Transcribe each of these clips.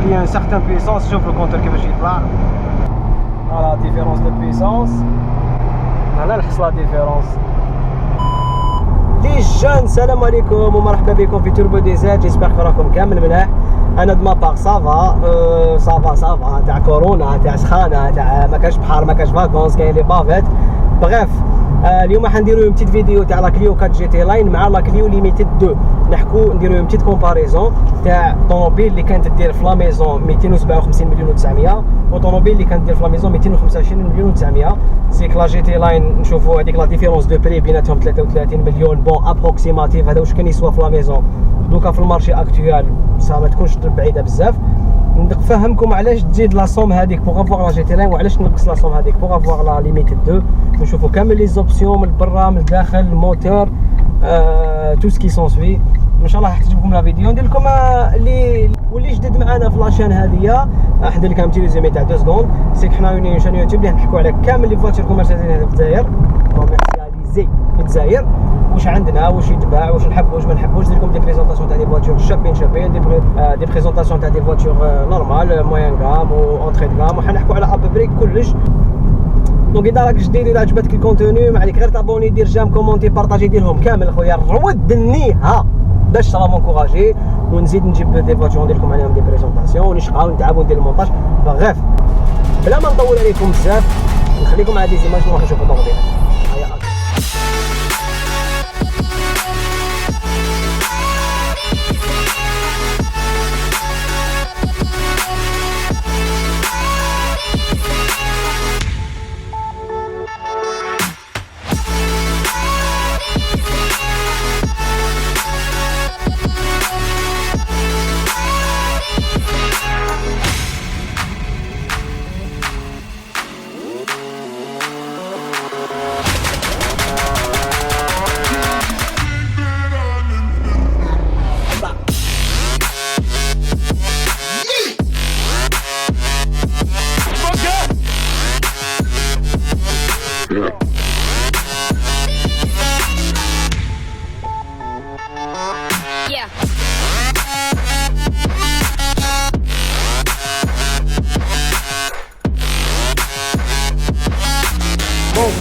qu'il y a une certaine puissance. شوف le compteur كيفاش يطلع. Voilà, différence de puissance. هنا نحس لا ديفيرونس. لي جون السلام عليكم ومرحبا بكم في توربو ديزات. جيسبر راكم كامل ملاح. انا دما باغ صافا تاع كورونا تاع سخانه تاع ما كاش بحر ما كاش فاكونس كاين لي بافيت بغيف. اليوم حنديرو اون بتيت فيديو تاع لا كليو 4 جي تي لاين مع لا كليو ليميتد 2. نحكو نديرو اون بتيت كومباريزون تاع طوموبيل اللي كانت دير في لا ميزون 257 مليون و900 وطوموبيل اللي كانت دير في لا ميزون 225 مليون و900. سيك لا جي تي لاين نشوفوا هذيك لا ديفيرونس دو بري بيناتهم 33 مليون بون ابروكسيماتيف. هذا واش كان يسوا في لا ميزون دوكا في المارشي اكطوال سا ما تكونش بعيده بزاف. نفهمكم علاش تزيد لا سوم هذيك بوغ افواغ لا جي تي لاين وعلاش تنقص لا سوم هذيك بوغ افواغ لا ليميتد 2. نشوفوا كامل لي زوبسيون من برا من الداخل الموتور تو سكي سون سوي. ان شاء الله راح تعجبكم لا فيديو. ندير لكم واللي جدد معنا في لاشين هذه حندير لكم تي ريزومي تاع 2 سكوند. سيك حنا اون شان يوتيوب اللي نحكوا على كامل لي فواتير كوميرسياليزي هنا في الجزائر كوميرسياليزي في الجزائر. واش عندنا واش يتباع واش نحبوا واش ما نحبوش. ندير لكم دي بريزونطاسيون تاع دي فواتير شابين دي بريزونطاسيون تاع دي فواتير نورمال موين غام و اونتري دو غام وحنحكوا على ابري كلش. دونك اذا راك جديد اذا عجبتك الكونتوني ما عليك غير تابوني دير جيم كومونتي بارطاجي ديرهم كامل خويا رود النيها باش صرا مونكوراجي ونزيد نجيب دي فواتير ندير لكم عليهم دي بريزونطاسيون ونشقى ونتعب وندير المونتاج. بغيف بلا ما نطول عليكم بزاف نخليكم على دي زيماج نروح نشوفوا الطوموبيل.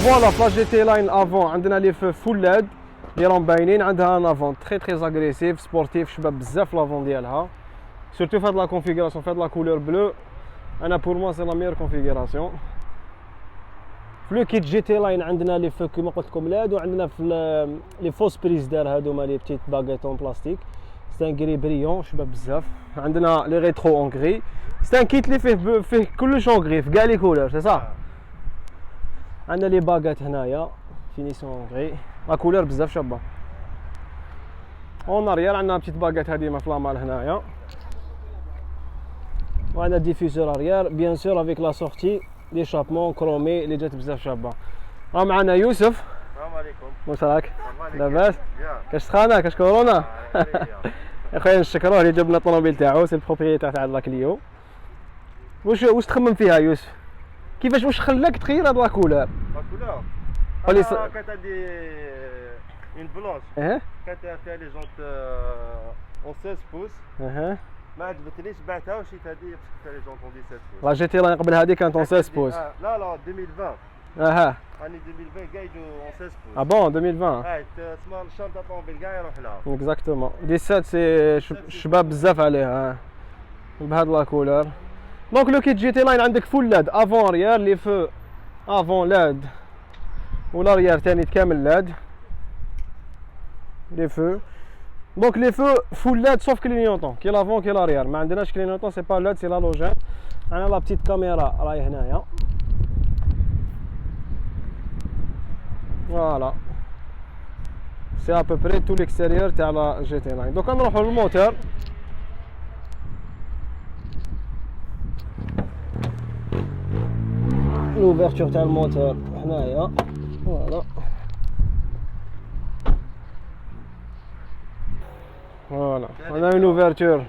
فوالا في لا جي تي لاين افون عندنا لي فو فول لاد اللي راهم باينين. عندها ان افون تري اغريسيف سبورتيف شباب بزاف لافون ديالها سورتو في هاد لا كونفيغوراسيون في هاد لا كولور بلو. انا بور موا سي لا ميور كونفيغوراسيون. في لو كيت جي تي لاين عندنا لي فو كيما قلت لكم لاد وعندنا في لي فوس بريز دار هادوما لي بتيت باغيتون بلاستيك سي ان غري بريون شباب بزاف. عندنا لي ريترو اون غري سي ان كيت اللي فيه كلش اون غري في كاع لي كولور سي صح. عندنا لي باغات هنايا فينيسيون غري لا كولور بزاف شابه. اون اريير عندنا بتيت باغات هادي في لامال هنايا وعندنا ديفيزور اريير بيان سور افيك لا سورتي لي شابمون كرومي اللي جات بزاف شابه. راه معنا يوسف. السلام عليكم. واش راك لاباس؟ كاش سخانه كاش كورونا؟ يا خويا نشكروه اللي جاب لنا الطوموبيل تاعو سي البروبريتير تاع لا كليو. واش تخمم فيها يوسف؟ كيفاش واش خلاك تخير هاد لا كولور؟ لا كولور انا كانت عندي اون بلونش كانت فيها لي جونت اون 16 بوس ما عجبتنيش بعتها وشريت هذه باسكو فيها لي جونت اون 17 بوس. لا جي تي لاين قبل هذه كانت اون 16 بوس. لا 2020 اها راني 2020 قايد اون 16 بوس. بون 2020 تسمى الشنطه طوموبيل كاع يروح لها اكزاكتومون 17 سي شباب بزاف عليها بهاد لا كولور. دونك لو كيت جي تي لاين عندك فول لاد افون ريال لي فو افون لاد ولا ريال ثاني كامل لاد لي فو. دونك لي فو فول لاد سوف كلينيوطون كي لافون كي لاريير ما عندناش كلينيوطون سي با لاد سي لالوجين. عندنا لا بتيت كاميرا راهي هنايا فوالا سي ابوبري تو ليكستيريور تاع لا جي تي لاين. دوكا نروحو للموتور. l'ouverture تاع الموتور هنايا فوالا فوالا انا اون اوفرتور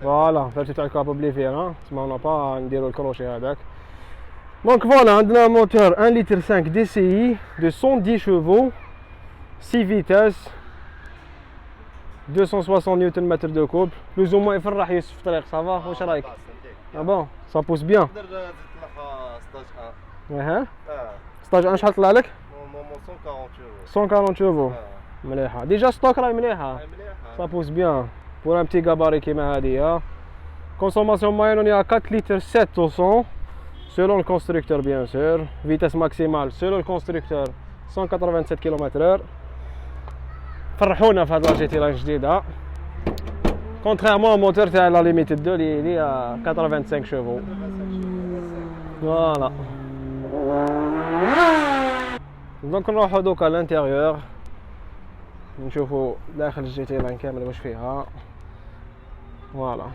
فوالا فيرتو تاع الكابو بلي فيها تسمى انا با نديرو الكروشي هذاك. دونك فوالا عندنا موتور 1 لتر 5 دي سي اي دو 110 شيفو 6 فيتاس 260 نيوتن متر دو كوبل بلوز او موان يفرح يوسف في الطريق صافا واش رايك؟ اه بون سا بوس بيان. نقدر نزيد لك ستاج 1. اها ستاج 1 شحال طلع لك؟ نورمالمون 140 140 يورو مليحه ديجا ستوك راهي مليحه سا بوس بيان بور ان بتي غاباري كيما هادي. Consommation moyenne, on est à 4 litres 7 au 100 selon le constructeur bien sûr. Vitesse maximale selon le constructeur 187 km/h. فرحونا في هاد لا جي تي لاين جديدة. Contrairement au moteur تاع la Limited 2 اللي à 85 chevaux. Voilà. Donc نروحو دوكا للانتيريور نشوفو داخل الجي تي لاين كامل واش فيها. فوالا.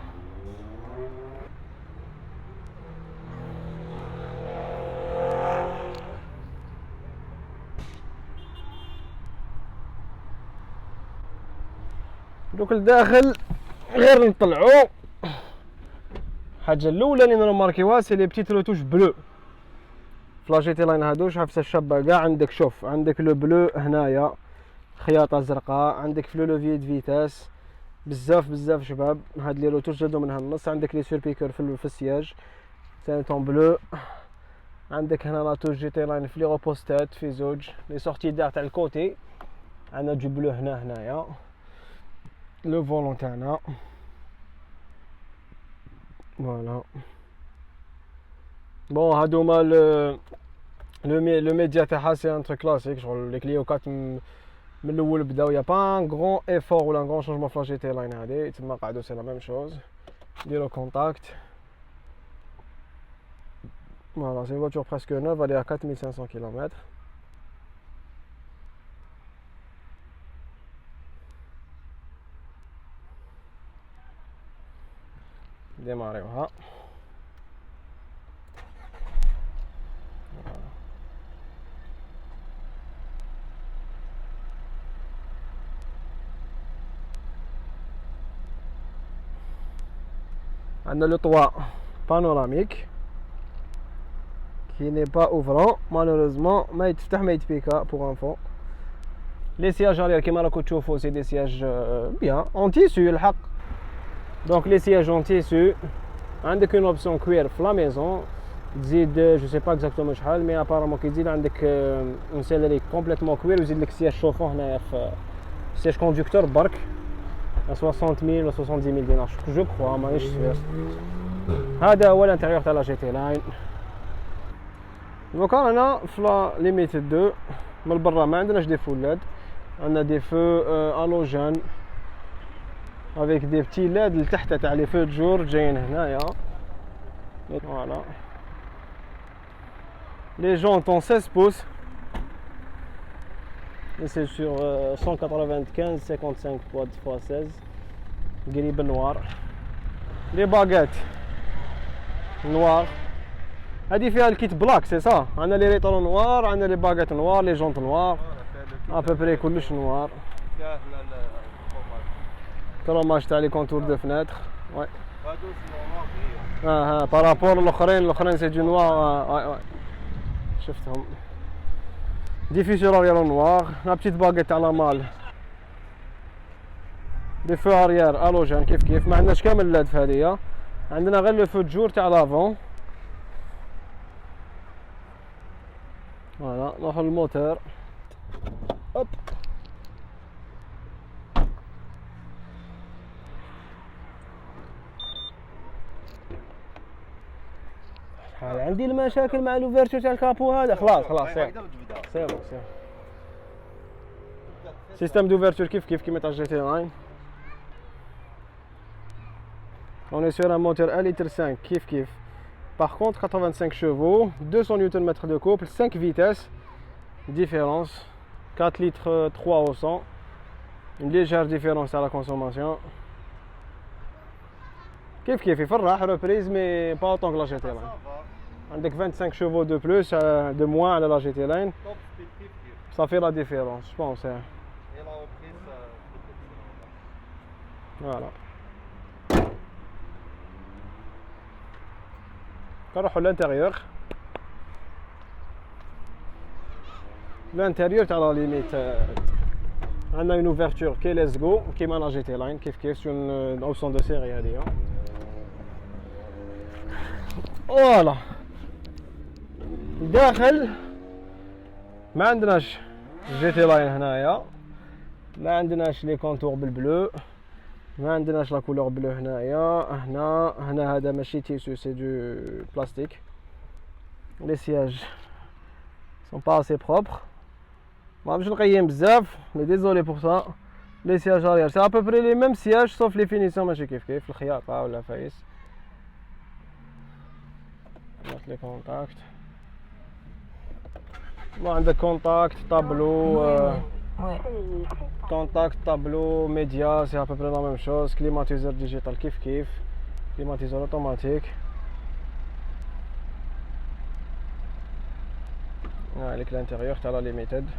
دوك الداخل غير نطلعو الحاجه الاولى اللي نماركيوها سي لي بتيت روتوش بلو في لا جي تي لاين هادو حفصه الشابه كاع عندك. شوف عندك لو بلو هنايا خياطه زرقاء، عندك في لو لوفيي دو فيتاس بزاف شباب. هاد لي روتوش جادو من هالنص. عندك لي سوربيكور في السياج سانتون بلو. عندك هنا لا توش جي تي لاين في لي روبوستات في زوج لي سورتي دار تاع الكوتي عندنا جو بلو هنايا. لو فولون تاعنا فوالا. بون هادوما لو ميديا تاعها سي ان تروك كلاسيك شغل لي كليوكات من الاول بداو يا با ان غران ايفور ولا ان غران شونجمون في لا جي تي لاين هادي تما قعدو سي لا ميم شوز. ديرو كونتاكت فوالا. سي une voiture presque neuve, elle est à 4500 km. ديماريوها. عندنا لو طوا بانوراميك qui n'est pas ouvrant malheureusement ما يتفتح ما يتبيكا pour info. لي سياج arrière كيما راكم تشوفوا سي دي سياج بيان اون تيسو الحق. دونك لي سياج اون تيسو. عندك اون اوبسيون كوير في لا ميزون تزيد جو سي با اكزاكتومون شحال مي ابارامون كي تزيد عندك اون سيلري كومبليتمون كوير ويزيد لك سياج شوفون هنايا في سياج كوندكتور برك 60000 ولا 70000 دينار جو كخوا مانيش سير. هذا هو الانتيريور تاع لا جي تي لاين. دونك رانا في لا ليميت 2 من برا ما عندناش دي فول LED. عندنا دي فو الوجين افيك دي بتي LED لتحت تاع لي فو جور جايين هنايا. فوالا لي جونطون 16 بوس et c'est sur 195 55 x 16 gris noir. les baguettes noir هذه فيها الكيت بلاك سي صا. عندنا لي ريطرو نوار، عندنا لي باغيت نوار، لي جونط نوار ابوبري كلش نوار. فيها كروماج تاع لي كونتور دو فناتر وي. هادو نوار هي بارابور الاخرين سي دو نوار. وي شفتهم. ديفيسور اريير نوار، لا بتيت باغيت تاع لا مال. دي فو اريير الوجين كيف ما عندناش كامل لاد في هذه. عندنا غير لو فو جور تاع لافون. فوالا نروحو للموتور. هوب شحال عندي المشاكل مع لوفيرتور تاع الكابو هذا. خلاص سي بون. سيستم دوفيرتور كيف كيما تاع جي تي لاين. On est sur un moteur 1 litre 5 كيف. Par contre 85 chevaux, 200 Nm de couple, 5 vitesses, différence, 4 litres 3 au 100, une légère différence à la consommation. كيف يفرح reprise mais pas autant que la GT Line. Avec 25 chevaux de plus, de moins à la GT Line, ça fait la différence, je pense. Voilà. نروحو للانتيريور. الانتيريور تاع لا ليميت On a une ouverture qui est Let's Go, qui est la GT Line, qui est sur une option de série. Voilà. داخل ما عندناش GT Line هنايا، ما عندناش لي كونتور بالبلو، ما عندناش لا كولور بلو هنايا. هنا هذا ماشي تيسو، سي دو بلاستيك. لي سياج sont pas assez propres. ما باش نقيم بزاف، مي ديزولي بور سا. لي سياج اريير سي ابوبري لي ميم سياج، سوف لي فينيسيون ماشي كيف الخياطه ولا فايس. نحط لي كونتاكت. عندك كونتاكت طابلو، كونتاكت طابلو ميديا سي ابوبري لا ميم شوز. كليماتيزور ديجيتال كيف كليماتيزور اوتوماتيك. هاك الانتيريور تاع لا ليميتد.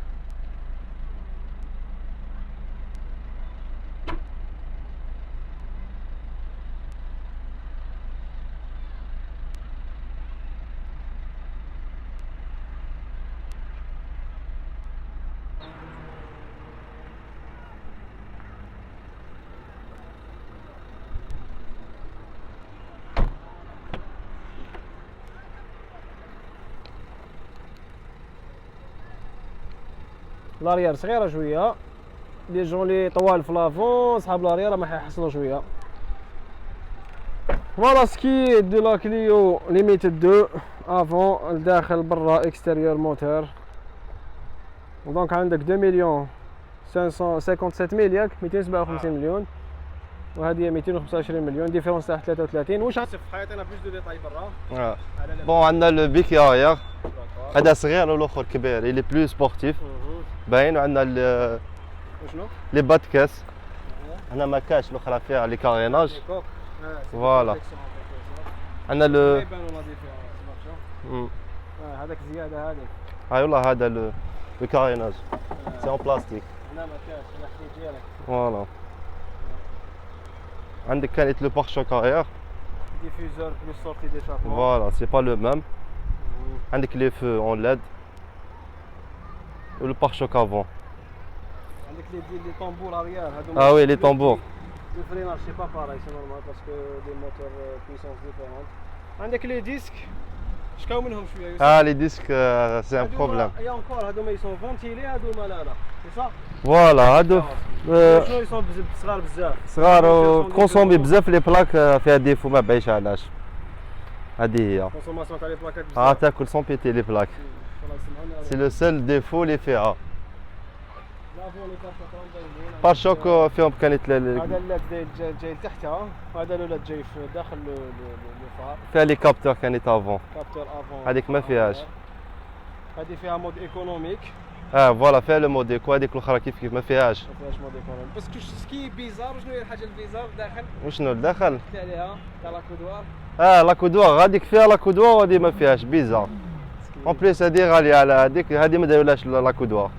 لاريير صغيره شويه، لي جون لي طوال في لافون صحاب لاريير ما حيحصلوا شويه. فوالا سكي دو لا كليو ليميتد 2 افون الداخل برا اكستيريور موتور. دونك عندك 2 مليون 557 ميل ياك 257 مليون، وهذه 225 مليون، ديفيرونس تاع 33. واش عطينا بلوس دو ديتاي برا؟ بون عندنا لو بيكي اريير، هذا صغير والاخر كبير، اللي بلو سبورتيف باين. وعندنا لي بات كاس، هنا ما كاش الاخرى فيها لي كاريناج. فوالا عندنا لو هذاك زياده هذه. هاي والله هذا لو كاريناج سي اون بلاستيك. هنا ما كاش، هنا حديد ديالك. فوالا عندك كانت لو بار شوك اريير، ديفيزور بلس سورتي دي شابون. فوالا سي با لو ميم. عندك لي فو اون ليد و لو بار شوك افون. عندك لي طامبور اريير هادو. وي لي طامبور. لو فريناج سي با باراي، سي نورمال باسكو دي موتور بويسونس ديفيرونت. عندك لي ديسك شكاو منهم شويه. لي ديسك سي ان بروبليم. يا انكور هادو ما يسون فونتيلي، هادو ما لا سي صح. فوالا هادو شنو يسون صغار بزاف، صغار وكونسومي بزاف. لي بلاك فيها ديفو ما باينش علاش. هذه هي كونسوماسيون تاع لي بلاكات بزاف. تاكل سون بيتي لي بلاك، سي لو سول ديفو اللي فيها. بار شوك فيهم كانت هذا اللاد جاي لتحتها، هذا اللاد جاي في داخل لو فار. فيها لي كابتور كانت افون، كابتور افون. هذيك ما فيهاش. هذه فيها مود ايكونوميك. فوالا فيها لو مود ايكو. هذيك الاخرى كيف ما فيهاش. ما فيهاش مود ايكونوميك. باسكو سكي بيزار. شنو هي الحاجه البيزار داخل؟ وشنو الداخل؟ تاع عليها تاع لا كودوار. لا كودوار هذيك فيها لا كودوار، وهذه ما فيهاش بيزار. اون بليس هذه غاليه على هذيك، هذه ما دايرولهاش لا كودوار.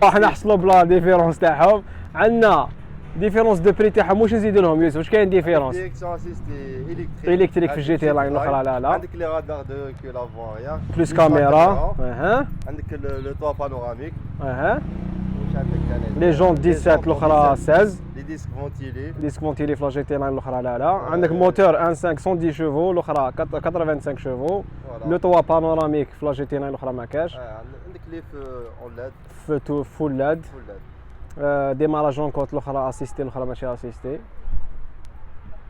راح نحصلوا بلا ديفيرونس تاعهم. عندنا ديفيرونس دو بري تاعهم. واش نزيدوا لهم يوسف؟ واش كاين ديفيرونس؟ ديريكسيون اسيستي الكتريك في الجي تي لاين الاخرى. لا عندك لي رادار دو ريكول افون اريير بلوس كاميرا. عندك لو طوا بانوراميك. واش عندك كان لي جون 17 الاخرى 16. لي ديسك فونتيلي. ديسك فونتيلي في لا جي تي لاين الاخرى. لا عندك موتور 1.5 110 شوفو، الاخرى 85 شوفو. لو طوا بانوراميك في لا جي تي لاين الاخرى ما كاش. عندك لي فو اون لاد، فو فول لاد. ديماراج اون كوت الاخرى اسيستي، الاخرى ماشي اسيستي.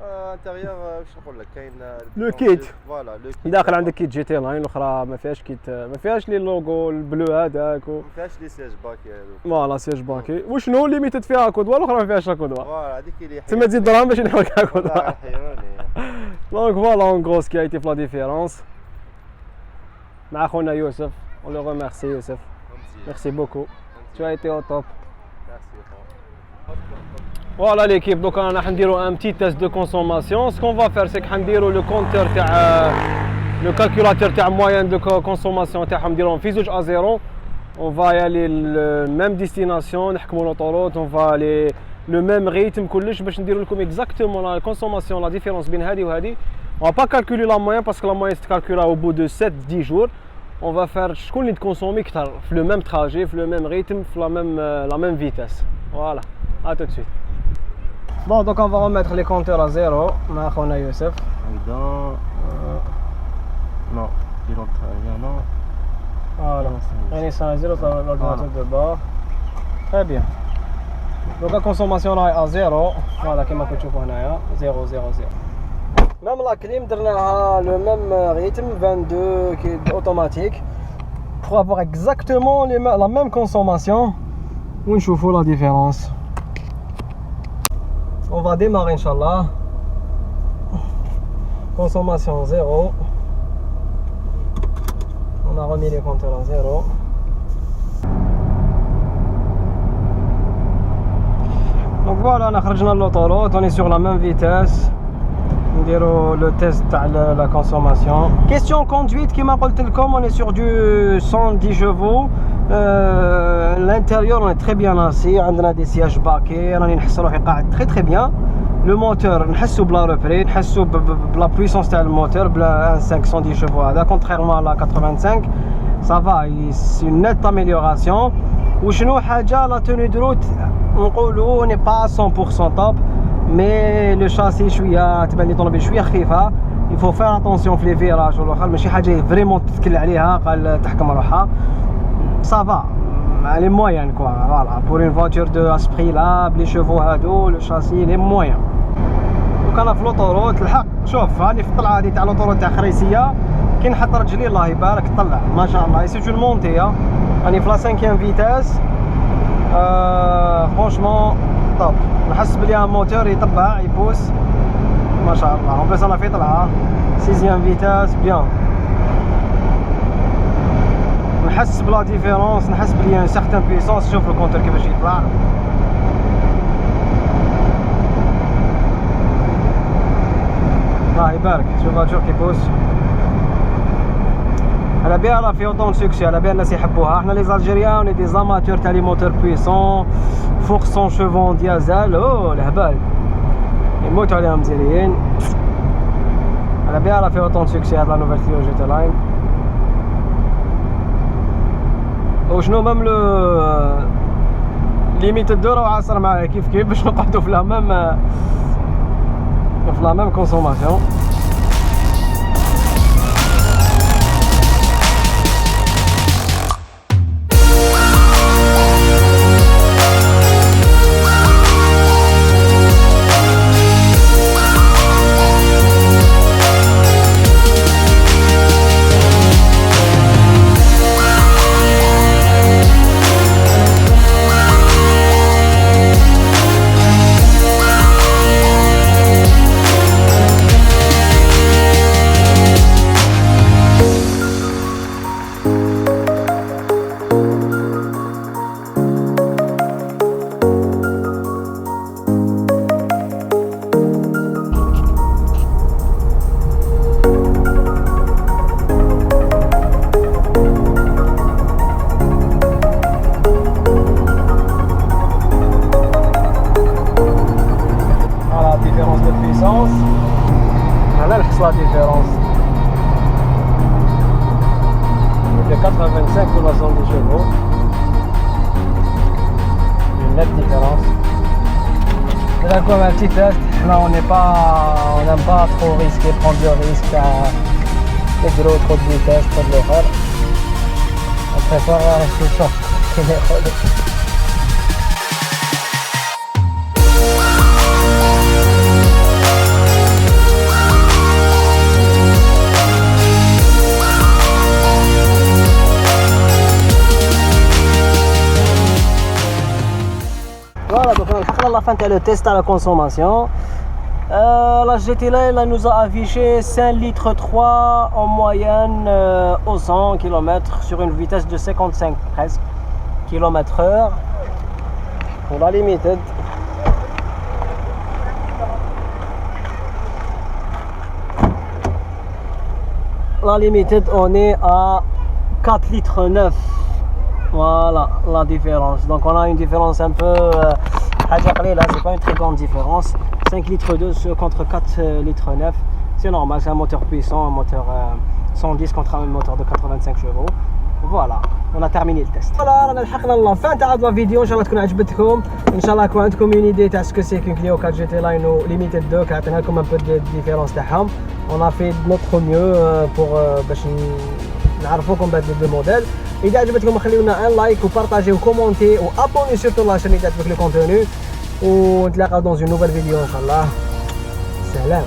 انتيريور واش نقول لك كاين لو كيت. فوالا لو كيت داخل عندك كيت جي تي لاين الاخرى ما فيهاش كيت، ما فيهاش لي لوغو البلو هذاك ما فيهاش لي سياج باكي هذوك. فوالا سياج باكي. وشنو ليميتد فيها كودوار، الاخرى ما فيهاش لا كودوار. فوالا هذيك اللي تما تزيد دراهم باش نحوك كودوار. حيواني. دونك فوالا اون غروس كي ايتي في لا ديفيرونس مع خونا يوسف. اون لو ريميرسي يوسف. ميرسي بوكو. Tu as été au top. Voilà l'équipe, donc on a un petit test de consommation. Ce qu'on va faire, c'est qu'on va le compteur, le calculateur moyen de consommation, on va à 0. On va y aller la même destination, l'autoroute, on va aller le même rythme, باش نديرو لكم exactement la consommation, la différence بين هذه وهذه. On va pas calculer la moyenne parce que la moyenne se calcule au bout de 7-10 jours. on va faire شكون اللي تكونسومي كثر في لو ميم تراجي في لو ميم ريتم في la même vitesse. Voilà, à tout de suite. Bon, donc on va remettre les compteurs à 0 مع خونا يوسف. Non, pilote non. Voilà, on est à 0 sur l'ordinateur de bord. Très bien. Donc la consommation là est à 0. Voilà, comme vous pouvez voir, 0, 0, 0. Même la clim, on a le même rythme, 22 qui est automatique. Pour avoir exactement la même consommation, on voit la différence. On va démarrer, Inch'Allah. Consommation 0. On a remis les compteurs à 0. Donc voilà, on a sorti de l'autoroute, on est sur la même vitesse. On dirait le test de la consommation. Question conduite, qui m'a dit on est sur du 110 chevaux. L'intérieur, on est très bien assis. On a des sièges baquets, on est très très bien. Le moteur, on a la reprise, on a la puissance du moteur, 510 chevaux. Contrairement à la 85, ça va, c'est une nette amélioration. Ou chez nous, la tenue de route, on n'est pas à 100% top, mais le châssis, il faut faire attention aux virages. Vraiment, ça va, elle est moyenne quoi. Voilà. Pour une voiture de à ce prix là, les chevaux هادو, le châssis il est moyen. Donc انا في l'autoroute الحق شوف راني في الطلعه هذه تاع l'autoroute تاع خريسيه كي نحط رجلي الله يبارك طلع ما شاء الله. سي اون مونتي راني في لا 5e فيتاس. فرانشمون طوب. نحس بلي الموتور يطبع يبوس ما شاء الله. اون بليس انا في طلعه 6e فيتاس بيان. نحس بلا ديفيرونس، نحس بلي ان سيغتان بويسونس. شوف الكونتور كيفاش يطلع. الله يبارك. شوف الفاتور كيبوس. على بها راه في اوطون سوكسي، على بها الناس يحبوها. احنا لي زالجيريان اوني دي زاماتور تاع لي موتور بويسون فوق 100 شوفون ديازل. اوه الهبال يموتوا عليهم مزيريين. على بها راه في اوطون سوكسي هاد لا نوفيل كليو جي تي لاين. وشنو ميم لو ليميت الدوره وعاصر معايا كيف كيف باش نقعدوا في لا ميم كونسوماسيون. La différence de 85 ou 70 chevaux, une nette différence. Là comme un petit test, là on n'aime pas trop risquer, prendre le risque à gros, trop de vitesse, trop de l'horreur. On préfère rester sur les routes. Voilà, donc on a la fin de le test à la consommation. La GT Line nous a affiché 5 litres 3 en moyenne au 100 km sur une vitesse de 55 presque km/h pour la Limited. La Limited on est à 4 litres 9. Voilà la différence. Donc on a une différence un peu là, c'est pas une très grande différence. 5 litres 2 contre 4 litres 9. C'est normal, c'est un moteur puissant, un moteur 110 contre un moteur de 85 chevaux. Voilà, on a terminé le test. Voilà, رانا لحقنا لا فان تاع هاد لا فيديو. ان شاء الله تكون عجبتكم. ان شاء الله يكون عندكم اون ايدي تاع سكو سي كون كليو 4 جي تي لاينو ليميتد 2. عطينا لكم ان بو دي ديفيرونس تاعهم. on a fait notre mieux pour باش نعرفوكم بهاد لي موديل. اذا عجبتكم خليو لنا ان لايك وبارطاجي وكومونتي وابوني سورتو لا شين اذا عجبك لو كونتوني. ونتلاقاو دون اون نوفيل فيديو ان شاء الله. سلام.